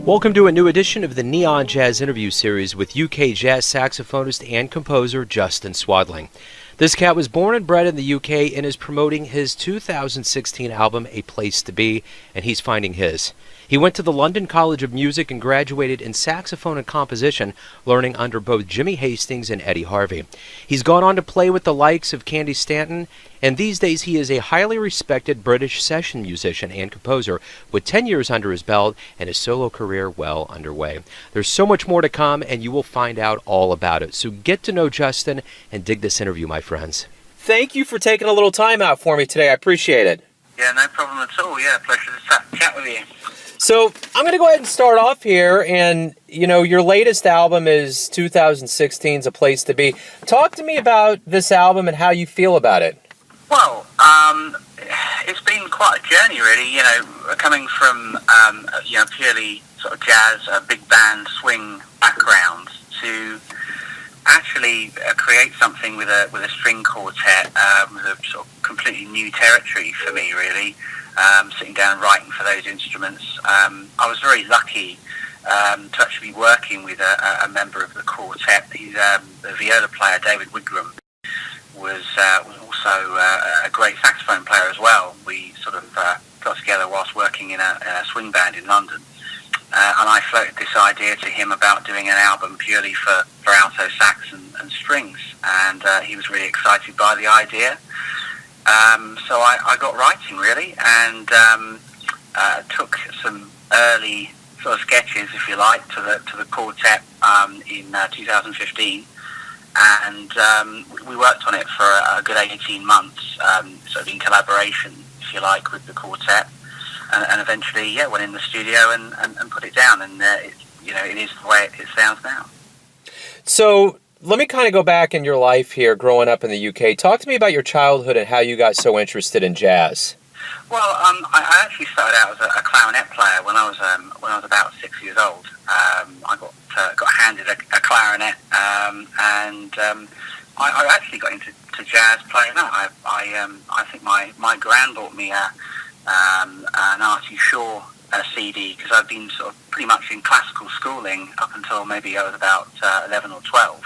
Welcome to a new edition of the Neon Jazz interview series with UK jazz saxophonist and composer Justin Swadling. This cat was born and bred in the UK and is promoting his 2016 album, A Place to Be, and he's finding his. He went to the London College of Music and graduated in saxophone and composition, learning under both Jimmy Hastings and Eddie Harvey. He's gone on to play with the likes of Candi Staton, and these days he is a highly respected British session musician and composer with 10 years under his belt and his solo career well underway. There's so much more to come, and you will find out all about it. So get to know Justin and dig this interview, my friends. Thank you for taking a little time out for me today. I appreciate it. Yeah, no problem at all. Yeah, pleasure to chat with you. So I'm going to go ahead and start off here, and your latest album is 2016's A Place to Be. Talk to me about this album and how you feel about it. Well, it's been quite a journey, really. Coming from purely sort of jazz, big band, swing background to actually create something with a string quartet was a sort of completely new territory for me, really. Sitting down and writing for those instruments. I was very lucky to actually be working with a member of the quartet. He's the viola player, David Wigram, was also a great saxophone player as well. We sort of got together whilst working in a swing band in London. And I floated this idea to him about doing an album purely for alto sax and strings. And he was really excited by the idea. So I got writing, really, and took some early sort of sketches, if you like, to the quartet in 2015, and we worked on it for a good 18 months, sort of in collaboration, if you like, with the quartet, and eventually, went in the studio and put it down, and it is the way it sounds now. So let me kind of go back in your life here, growing up in the UK. Talk to me about your childhood and how you got so interested in jazz. Well, I actually started out as a clarinet player when I was about 6 years old. I got handed a clarinet, and I actually got into jazz playing that. I think my gran bought me an Artie Shaw CD, because I'd been sort of pretty much in classical schooling up until maybe I was about 11 or 12.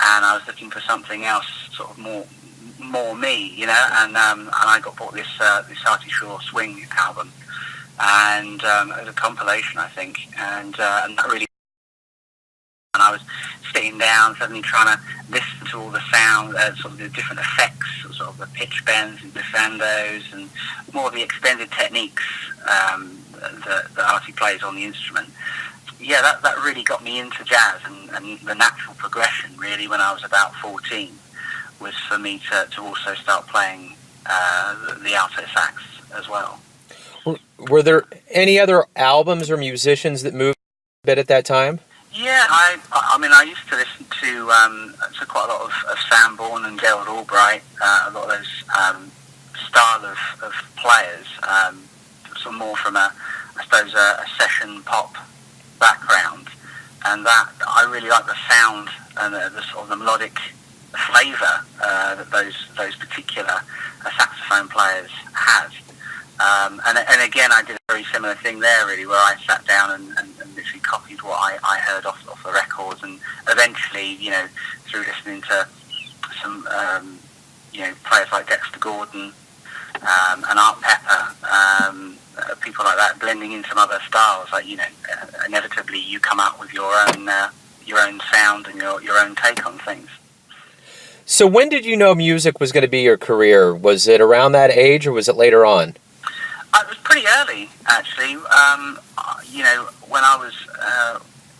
And I was looking for something else, sort of more me, and I got bought this Artie Shaw swing album, and it was a compilation, I think, and that really. And I was sitting down, suddenly trying to listen to all the sound, sort of the different effects, sort of the pitch bends and glissandos, and more of the extended techniques that Artie plays on the instrument. Yeah, that really got me into jazz, and the natural progression, really, when I was about 14, was for me to also start playing the alto sax as well. Were there any other albums or musicians that moved a bit at that time? Yeah, I mean, I used to listen to quite a lot of Sam Bourne and Gerald Albright, a lot of those style of players, sort of more from a session pop background, and that I really like the sound and the sort of the melodic flavour that those particular saxophone players had. And again, I did a very similar thing there, really, where I sat down and literally copied what I heard off the records, and eventually, through listening to some players like Dexter Gordon and Art Pepper, people like that, blending in some other styles, like inevitably you come out with your own sound and your own take on things. So when did you know music was going to be your career? Was it around that age, or was it later on? It was pretty early, actually. When I was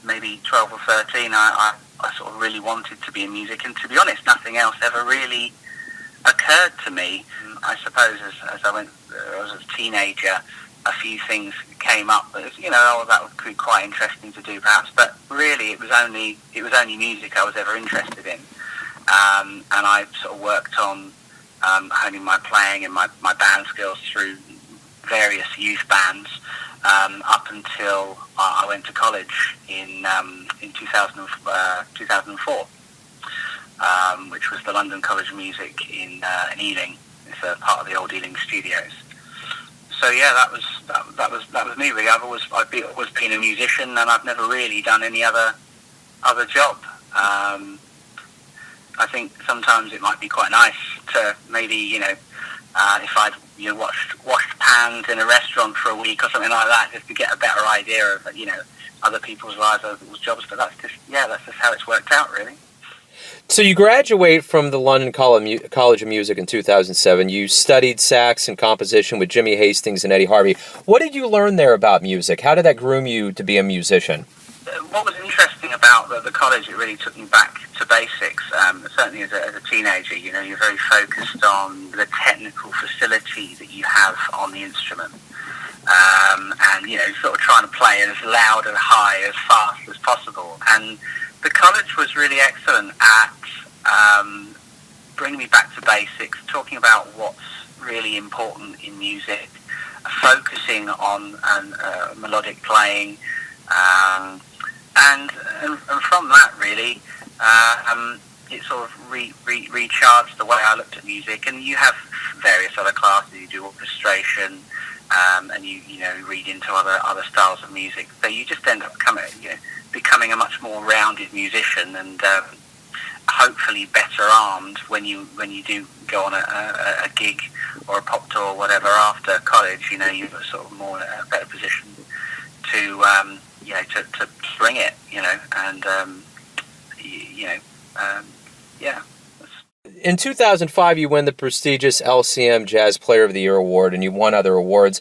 maybe 12 or 13, I sort of really wanted to be in music, and to be honest, nothing else ever really occurred to me. I suppose as I went, as a teenager, a few things came up that that would be quite interesting to do, perhaps. But really, it was only music I was ever interested in, and I sort of worked on honing my playing and my band skills through various youth bands up until I went to college in 2004, which was the London College of Music in Ealing. It's a part of the old Ealing Studios. So yeah, that was that was me really. I've always been a musician, and I've never really done any other job. I think sometimes it might be quite nice to maybe, if I'd washed pans in a restaurant for a week or something like that, just to get a better idea of other people's lives, other people's jobs. But that's just how it's worked out, really. So you graduate from the London College of Music in 2007. You studied sax and composition with Jimmy Hastings and Eddie Harvey. What did you learn there about music? How did that groom you to be a musician? What was interesting about the college, it really took me back to basics. Certainly as a teenager, you're very focused on the technical facility that you have on the instrument. And, sort of trying to play as loud and high, as fast as possible. And the college was really excellent at bringing me back to basics, talking about what's really important in music, focusing on melodic playing, and from that really, it sort of recharged the way I looked at music. And you have various other classes. You do orchestration, and you read into other styles of music. So you just end up becoming a much more rounded musician, and hopefully better armed when you do go on a gig or a pop tour or whatever after college. You're sort of more in a better position to bring it, and yeah. In 2005, you win the prestigious LCM Jazz Player of the Year award, and you won other awards.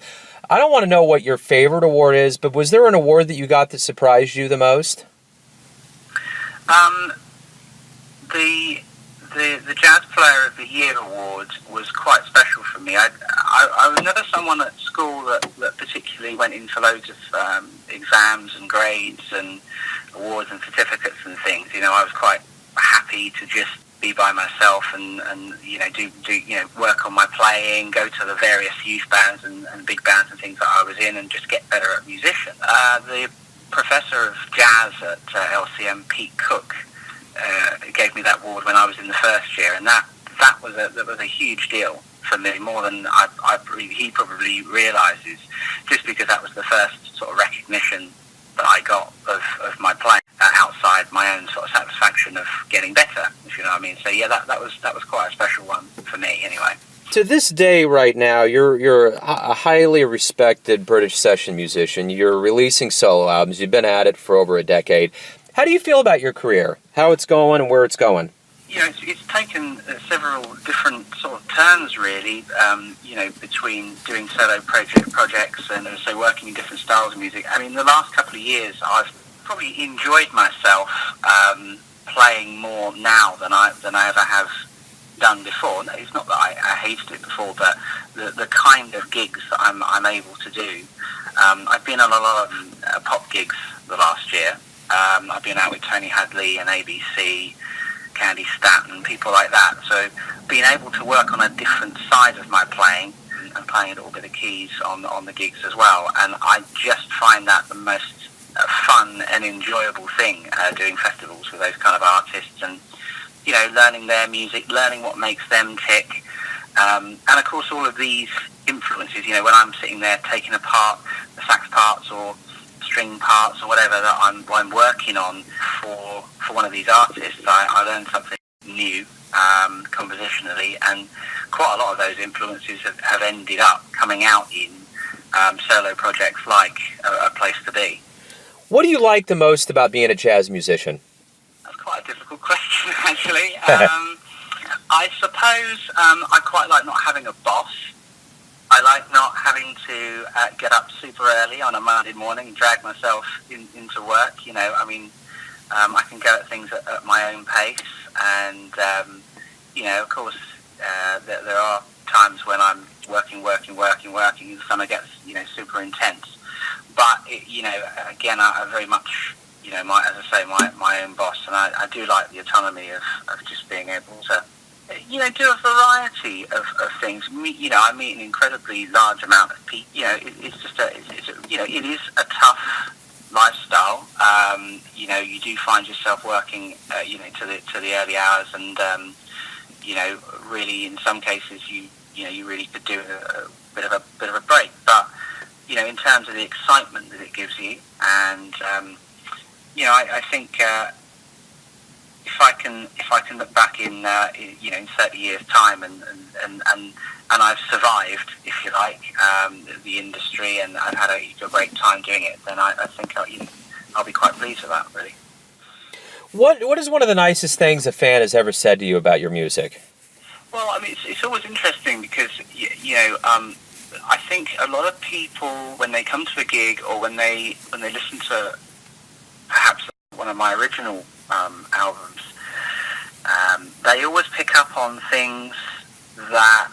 I don't want to know what your favorite award is, but was there an award that you got that surprised you the most? The Jazz Player of the Year award was quite special for me. I was never someone at school that particularly went into loads of exams and grades and awards and certificates and things. I was quite happy to just be by myself and do work on my playing, go to the various youth bands and big bands and things that I was in, and just get better at musician. The professor of jazz at LCM, Pete Cook, gave me that award when I was in the first year, and that was a huge deal for me, more than he probably realises, just because that was the first sort of recognition that I got of my playing, outside my own sort of satisfaction of getting better, if you know what I mean. So yeah, that was quite a special one for me anyway. To this day, right now, you're a highly respected British session musician. You're releasing solo albums. You've been at it for over a decade. How do you feel about your career? How it's going and where it's going? It's taken several different sort of turns, really, between doing solo projects and also working in different styles of music. I mean, the last couple of years, I've probably enjoyed myself playing more now than I ever have done before. It's not that I hated it before, but the kind of gigs that I'm able to do. I've been on a lot of pop gigs the last year. I've been out with Tony Hadley and ABC, Candi Staton, people like that. So being able to work on a different side of my playing and playing a little bit of keys on the gigs as well. And I just find that the most fun and enjoyable thing, doing festivals with those kind of artists, and learning their music, learning what makes them tick, and of course all of these influences. When I'm sitting there taking apart the sax parts or string parts or whatever that I'm working on for one of these artists, I learn something new compositionally, and quite a lot of those influences have ended up coming out in solo projects like A Place to Be. What do you like the most about being a jazz musician? That's quite a difficult question, actually. I suppose I quite like not having a boss. I like not having to get up super early on a Monday morning and drag myself into work. I can go at things at my own pace, and of course, there are times when I'm working. The summer gets super intense, but again, I very much as I say, my own boss, and I do like the autonomy of just being able to do a variety of things. I meet an incredibly large amount of people. It is a tough lifestyle. You do find yourself working, to the early hours, and really in some cases you really could do a bit of a break. But in terms of the excitement that it gives you. And I think if I can look back in 30 years' time and I've survived, if you like, the industry, and I've had a great time doing it, then I think I'll be quite pleased with that, really. What is one of the nicest things a fan has ever said to you about your music? Well, I mean, it's always interesting because I think a lot of people, when they come to a gig or when they listen to perhaps one of my original albums, they always pick up on things that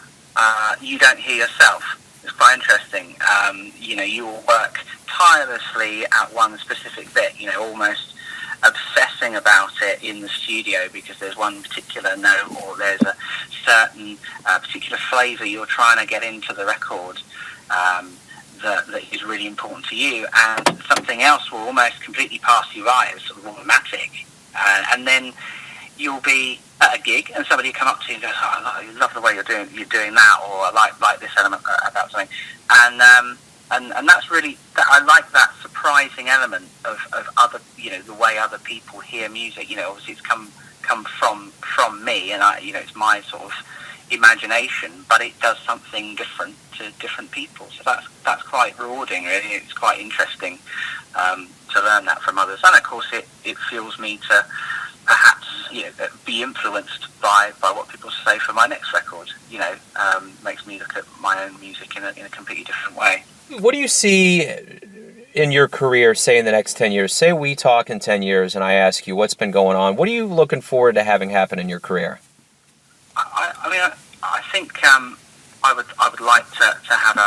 you don't hear yourself. It's quite interesting. You will work tirelessly at one specific bit, almost obsessing about it in the studio because there's one particular note or there's a certain particular flavour you're trying to get into the record that is really important to you, and something else will almost completely pass you by. It's sort of automatic. And then you'll be at a gig and somebody will come up to you and goes, "Oh, I love the way you're doing that," or "I like this element about something." And that's really, I like that surprising element of other, the way other people hear music. Obviously it's come from me, and it's my sort of imagination, but it does something different to different people. So that's quite rewarding, really. It's quite interesting to learn that from others, and of course it fuels me to perhaps be influenced by what people say for my next record. Makes me look at my own music in a completely different way. What do you see in your career, say in the next 10 years? Say we talk in 10 years and I ask you what's been going on. What are you looking forward to having happen in your career? I think I would like to have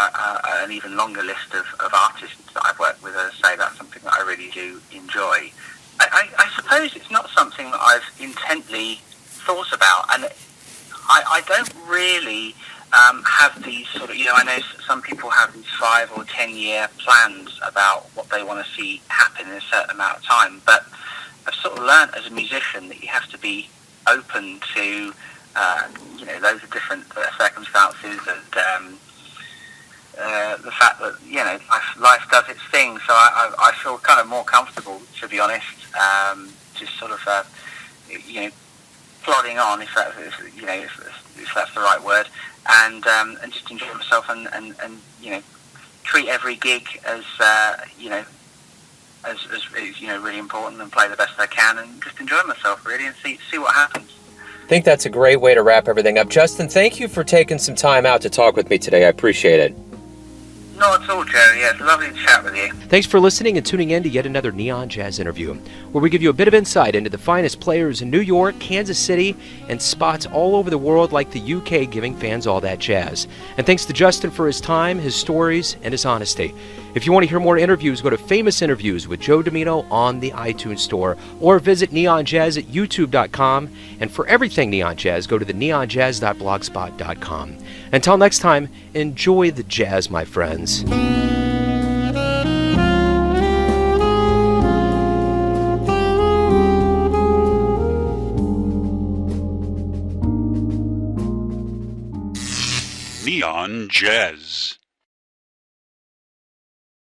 an even longer list of artists that I've worked with. As I say, that's something that I really do enjoy. I suppose it's not something that I've intently thought about, and I don't really have these sort of, I know some people have these 5 or 10 year plans about what they want to see happen in a certain amount of time, but I've sort of learnt as a musician that you have to be open to loads of different circumstances, and the fact that life does its thing. So I feel kind of more comfortable, to be honest, just sort of plodding on, if that's the right word, and just enjoy myself and treat every gig as really important, and play the best I can, and just enjoy myself, really, and see what happens. I think that's a great way to wrap everything up. Justin, thank you for taking some time out to talk with me today. I appreciate it. Not at all, Joe. Yeah, it's lovely to chat with you. Thanks for listening and tuning in to yet another Neon Jazz interview, where we give you a bit of insight into the finest players in New York, Kansas City, and spots all over the world like the UK, giving fans all that jazz. And thanks to Justin for his time, his stories, and his honesty. If you want to hear more interviews, go to Famous Interviews with Joe Domino on the iTunes Store, or visit Neon Jazz at youtube.com. And for everything Neon Jazz, go to the neonjazz.blogspot.com. Until next time, enjoy the jazz, my friends. Neon Jazz.